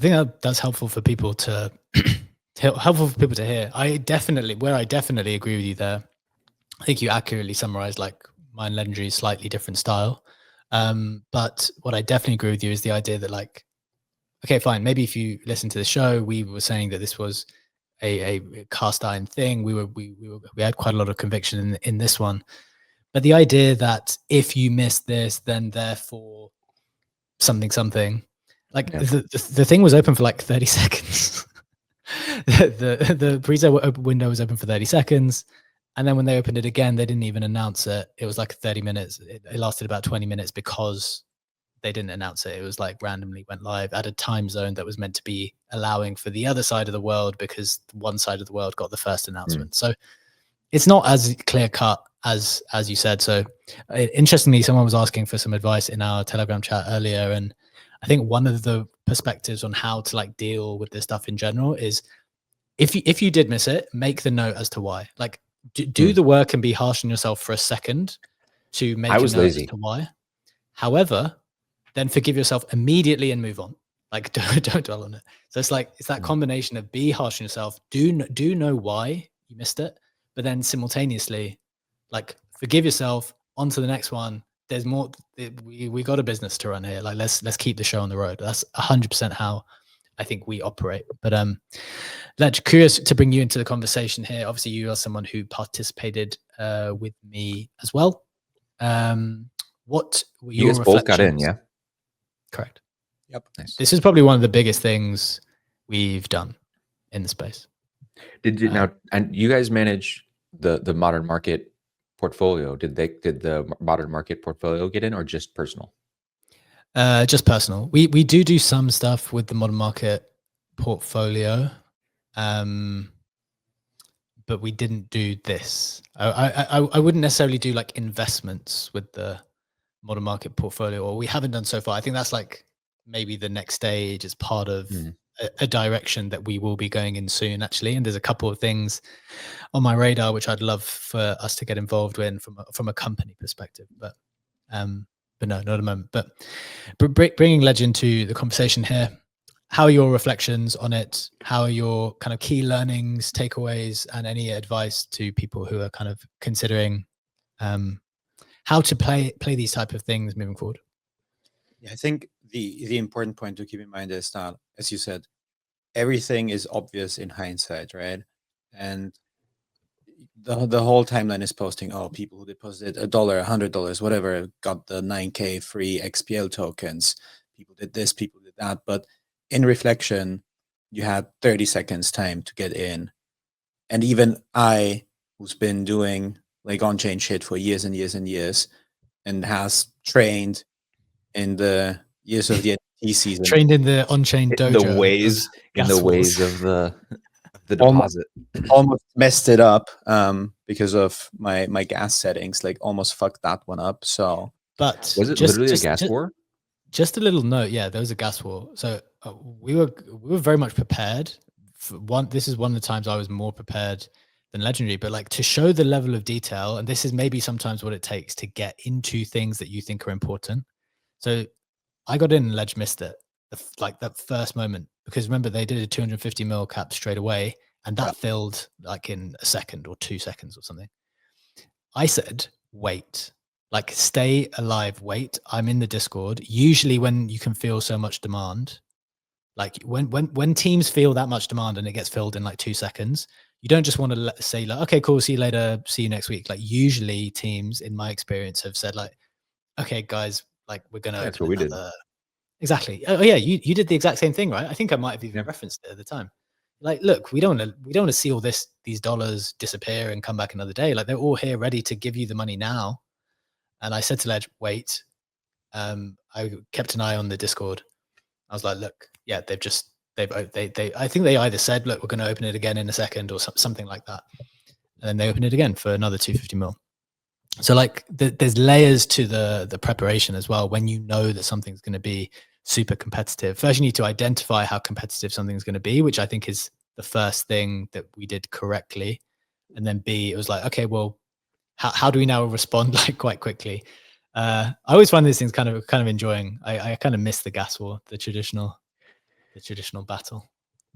think that's helpful for people to helpful for people to hear. I definitely agree with you there. I think you accurately summarized like Mine Legendary's slightly different style. But what I definitely agree with you is the idea that like, okay, fine. Maybe if you listen to the show, we were saying that this was a cast iron thing. We had quite a lot of conviction in this one. But the idea that if you miss this, then therefore something, like the thing was open for like 30 seconds. the pre-sale window was open for 30 seconds. And then when they opened it again, they didn't even announce it. It was like 30 minutes. It lasted about 20 minutes because they didn't announce it. It was like randomly went live at a time zone that was meant to be allowing for the other side of the world because one side of the world got the first announcement. So it's not as clear cut as you said. So interestingly, someone was asking for some advice in our Telegram chat earlier. And I think one of the perspectives on how to like deal with this stuff in general is if you did miss it, make the note as to why. Like do the work and be harsh on yourself for a second to make a note lazy as to why. However, then forgive yourself immediately and move on. Like don't dwell on it. So it's that combination of be harsh on yourself, do know why you missed it, but then simultaneously, like forgive yourself, on to the next one. There's more. We got a business to run here. Like let's keep the show on the road. That's 100% how I think we operate. But Ledge, curious to bring you into the conversation here. Obviously, you are someone who participated with me as well. What were your reflections? You guys both got in, yeah? Correct. Yep. Nice. This is probably one of the biggest things we've done in the space. Did you now? And you guys manage the Modern Market portfolio? Did the Modern Market portfolio get in, or just personal? Just personal. We do some stuff with the Modern Market portfolio, but we didn't do this. I wouldn't necessarily do like investments with the Modern Market portfolio, or we haven't done so far. I think that's like maybe the next stage as part of a direction that we will be going in soon, actually. And there's a couple of things on my radar which I'd love for us to get involved in from a company perspective, but no, not at the moment. But bringing Ledge into the conversation here, how are your reflections on it? How are your kind of key learnings, takeaways, and any advice to people who are kind of considering how to play these type of things moving forward? Yeah, I think the important point to keep in mind is that, as you said, everything is obvious in hindsight, right? And the whole timeline is posting, oh, people who deposited $1, $100, whatever, got the 9K free XPL tokens. People did this, people did that. But in reflection, you had 30 seconds time to get in. And even I, who's been doing like on-chain shit for years and years and years, and has trained in the years of the NFT season, trained in the on-chain dojo, the ways of the deposit, almost messed it up because of my gas settings. Like almost fucked that one up. So, but was it literally a gas war? Just a little note. Yeah, there was a gas war. So we were very much prepared. This is one of the times I was more prepared than Legendary, but like to show the level of detail, and this is maybe sometimes what it takes to get into things that you think are important. So I got in and Ledge missed it, like that first moment, because remember they did a 250 mil cap straight away, and that filled like in a second or 2 seconds or something. I said, wait, like stay alive, wait. I'm in the Discord. Usually when you can feel so much demand, like when teams feel that much demand and it gets filled in like 2 seconds, you don't just want to say like, okay, cool, see you later, see you next week. Like usually teams, in my experience, have said like, okay, guys, like we're gonna. That's what we did. Exactly. Oh yeah, you did the exact same thing, right? I think I might have even referenced it at the time. Like, look, we don't want to see all these dollars disappear and come back another day. Like they're all here, ready to give you the money now. And I said to Ledge, wait. I kept an eye on the Discord. I was like, look, yeah, I think they either said, look, we're going to open it again in a second or something like that. And then they opened it again for another 250 mil. So like there's layers to the preparation as well. When you know that something's going to be super competitive, first you need to identify how competitive something's going to be, which I think is the first thing that we did correctly. And then B, it was like, okay, well, how do we now respond like quite quickly? I always find these things kind of enjoying. I kind of miss the gas war, the traditional. traditional battle.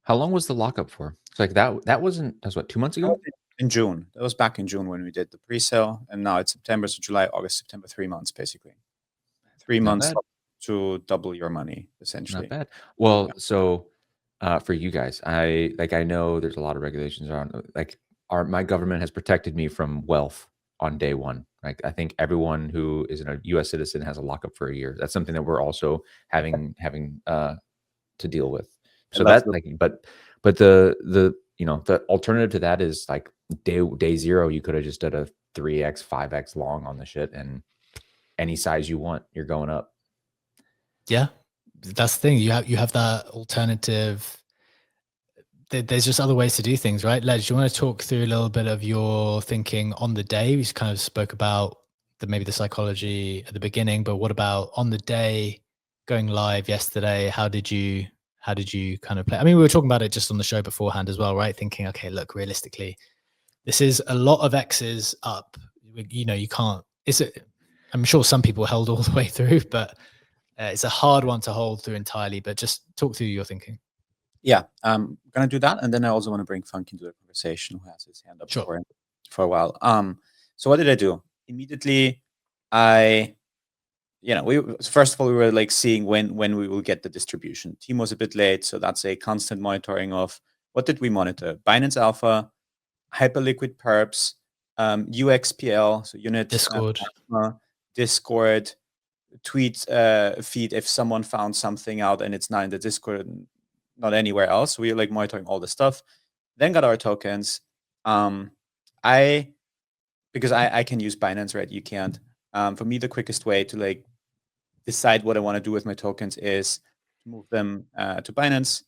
How long was the lockup for? It's like that wasn't, that was what, 2 months ago? In June. That was back in June when we did the pre-sale, and now it's September, so July, August, September, 3 months basically. 3 Not months bad. to double your money essentially. Not bad. Well, so for you guys, I know there's a lot of regulations around, like my government has protected me from wealth on day one. Like I think everyone who is a U.S. citizen has a lockup for a year. That's something that we're also having to deal with. So that like, but the you know, the alternative to that is like day zero, you could have just did a 3x, 5x long on the shit, and any size you want, you're going up. Yeah, that's the thing. You have that alternative. There's just other ways to do things, right? Les, do you want to talk through a little bit of your thinking on the day? We kind of spoke about maybe the psychology at the beginning, but what about on the day, going live yesterday? How did you kind of play? I mean, we were talking about it just on the show beforehand as well, right? Thinking, okay, look, realistically, this is a lot of X's up. You know, you can't. I'm sure some people held all the way through, but it's a hard one to hold through entirely. But just talk through your thinking. Yeah, I'm gonna do that, and then I also want to bring Funk into the conversation, who has his hand up for a while. So what did I do? Immediately, first of all, we were like seeing when we will get the distribution. Team was a bit late, so that's a constant monitoring of what did we monitor? Binance Alpha, Hyperliquid perps, UXPL, so unit Discord, tweet feed if someone found something out and it's not in the Discord, not anywhere else. We were like monitoring all the stuff. Then got our tokens. Because I can use Binance, right? You can't. For me, the quickest way to like decide what I want to do with my tokens is to move them to Binance.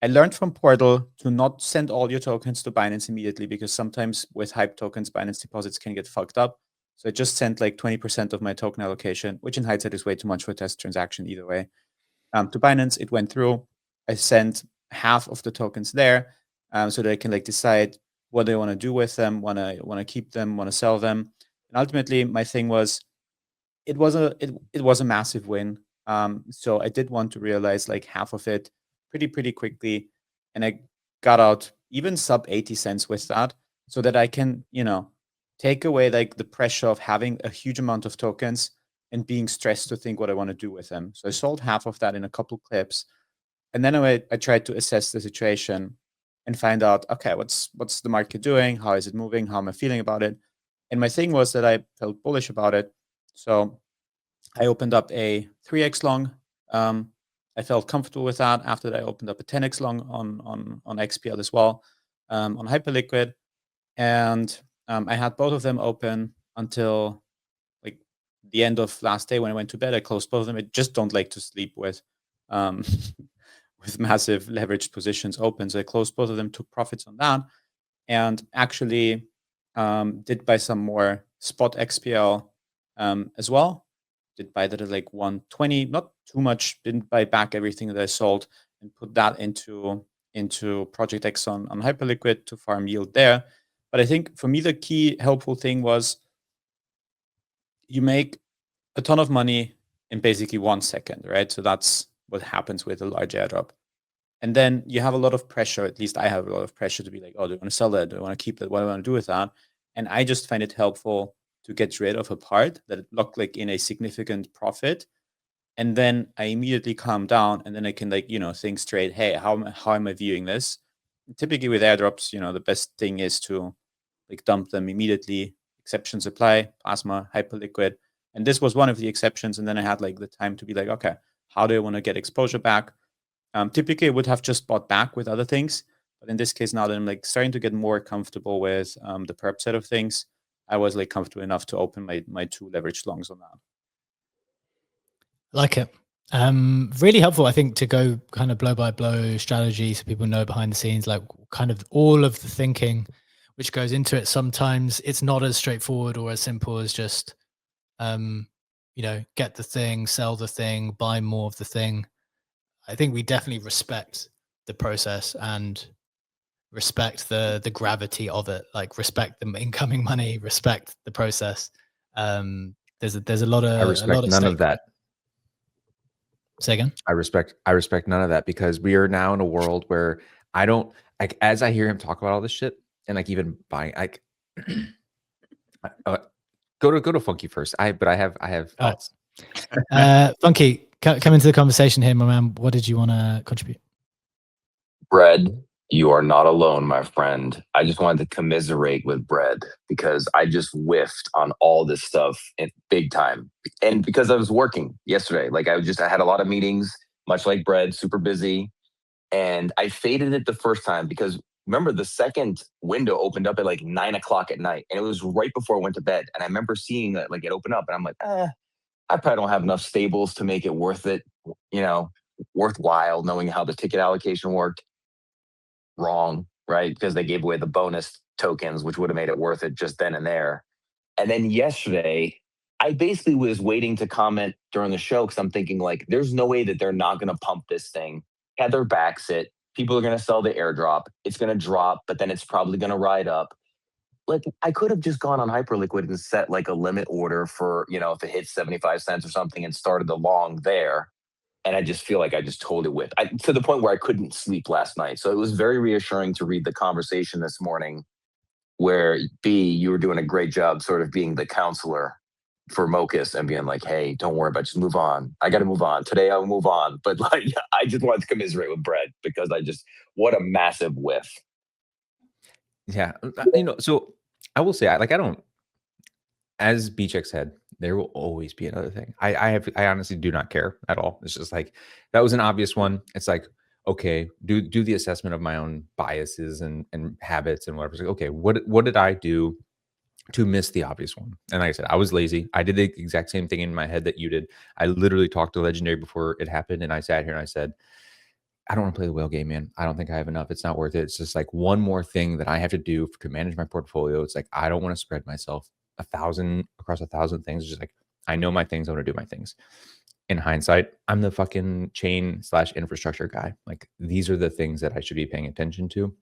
I learned from Portal to not send all your tokens to Binance immediately, because sometimes with hype tokens, Binance deposits can get fucked up. So I just sent like 20% of my token allocation, which in hindsight is way too much for a test transaction either way, to Binance. It went through. I sent half of the tokens there, so that I can like decide what I want to do with them, want to keep them, want to sell them. And ultimately, my thing was, it was a massive win. So I did want to realize like half of it pretty quickly, and I got out even sub 80 cents with that, so that I can, you know, take away like the pressure of having a huge amount of tokens and being stressed to think what I want to do with them. So I sold half of that in a couple clips, and then I tried to assess the situation and find out, okay, what's the market doing? How is it moving? How am I feeling about it? And my thing was that I felt bullish about it, so I opened up a 3x long. I felt comfortable with that. After that, I opened up a 10x long on XPL as well, on Hyperliquid, and I had both of them open until like the end of last day when I went to bed. I closed both of them. I just don't like to sleep with with massive leveraged positions open, so I closed both of them, took profits on that, and actually did buy some more spot XPL as well. Did buy that at like 120, not too much. Didn't buy back everything that I sold, and put that into Project X on Hyperliquid to farm yield there. But I think for me, the key helpful thing was you make a ton of money in basically 1 second, right? So that's what happens with a large airdrop. And then you have a lot of pressure, at least I have a lot of pressure to be like, oh, do I want to sell that? Do I want to keep that? What do I want to do with that? And I just find it helpful to get rid of a part that looked like in a significant profit. And then I immediately calm down, and then I can like, you know, think straight, hey, how am I viewing this? And typically with airdrops, you know, the best thing is to like dump them immediately. Exceptions apply, Plasma, Hyperliquid. And this was one of the exceptions. And then I had like the time to be like, okay, how do I want to get exposure back? Typically I would have just bought back with other things. But in this case, now that I'm like starting to get more comfortable with the perp set of things, I was like comfortable enough to open my 2 leveraged longs on that. Like it. Really helpful, I think, to go kind of blow by blow strategy, so people know behind the scenes, like kind of all of the thinking which goes into it. Sometimes it's not as straightforward or as simple as just, you know, get the thing, sell the thing, buy more of the thing. I think we definitely respect the process and respect the gravity of it. Like respect the incoming money, respect the process. There's a lot of I respect none of that. Say again. I respect none of that, because we are now in a world where I don't like, as I hear him talk about all this shit and like even buying, like go to Funky first. I have thoughts. Funky, come into the conversation here, my man. What did you want to contribute? Bread, you are not alone, my friend. I just wanted to commiserate with Bread because I just whiffed on all this stuff in big time. And because I was working yesterday, like I had a lot of meetings, much like Bread, super busy. And I faded it the first time because remember the second window opened up at like 9 o'clock at night. And it was right before I went to bed. And I remember seeing that like it open up and I'm like, I probably don't have enough stables to make it worth it, worthwhile knowing how the ticket allocation worked. Wrong, right? Because they gave away the bonus tokens, which would have made it worth it just then and there. And then yesterday, I basically was waiting to comment during the show because I'm thinking like, there's no way that they're not going to pump this thing. Had their backs it. People are going to sell the airdrop. It's going to drop, but then it's probably going to ride up. Like I could have just gone on Hyperliquid and set like a limit order for, if it hits 75 cents or something and started the long there. And I just feel like I just told it with to the point where I couldn't sleep last night. So it was very reassuring to read the conversation this morning where you were doing a great job sort of being the counselor for Mokus and being like, hey, don't worry about it, just move on. I got to move on. Today I'll move on. But like, I just wanted to commiserate with Bread because what a massive whiff. Yeah. So I will say, I don't, as Beachek said, there will always be another thing. I honestly do not care at all. It's just like, that was an obvious one. It's like, okay, do the assessment of my own biases and habits and whatever. It's like, okay, what did I do to miss the obvious one? And like I said, I was lazy. I did the exact same thing in my head that you did. I literally talked to Legendary before it happened. And I sat here and I said, I don't want to play the whale game, man. I don't think I have enough. It's not worth it. It's just like one more thing that I have to do to manage my portfolio. It's like, I don't want to spread myself across 1,000 things. It's just like, I know my things. I want to do my things. In hindsight, I'm the fucking chain/infrastructure guy. Like, these are the things that I should be paying attention to.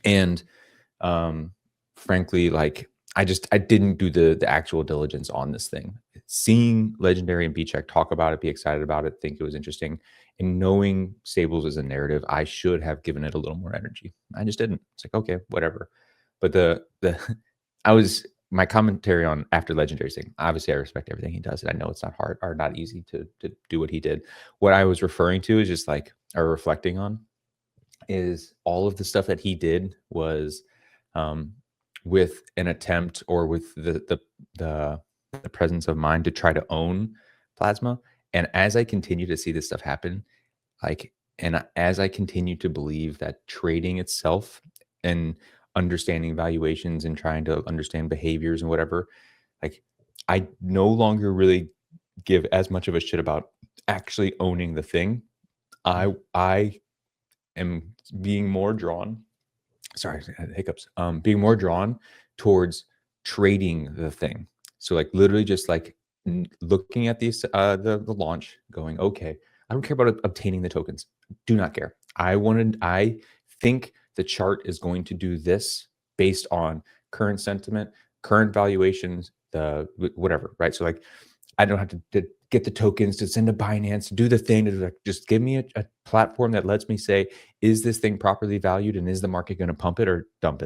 And frankly, like, I didn't do the actual diligence on this thing. Seeing Legendary and Beachek talk about it, be excited about it, think it was interesting, and knowing Stables as a narrative, I should have given it a little more energy. I just didn't. It's like, okay, whatever. But my commentary on after Legendary's thing, obviously I respect everything he does, and I know it's not hard or not easy to do what he did. What I was referring to is just like, or reflecting on, is all of the stuff that he did was with an attempt or with the presence of mind to try to own Plasma. And as I continue to see this stuff happen, and as I continue to believe that trading itself and understanding valuations and trying to understand behaviors and whatever, like, I no longer really give as much of a shit about actually owning the thing. I am being more drawn. Sorry, I had hiccups. Being more drawn towards trading the thing. So like literally just like looking at these the launch, going, okay, I don't care about obtaining the tokens. Do not care. I think the chart is going to do this based on current sentiment, current valuations, the whatever, right? So like, I don't have to get the tokens to send to Binance to do the thing, to like, just give me a platform that lets me say, is this thing properly valued and is the market going to pump it or dump it?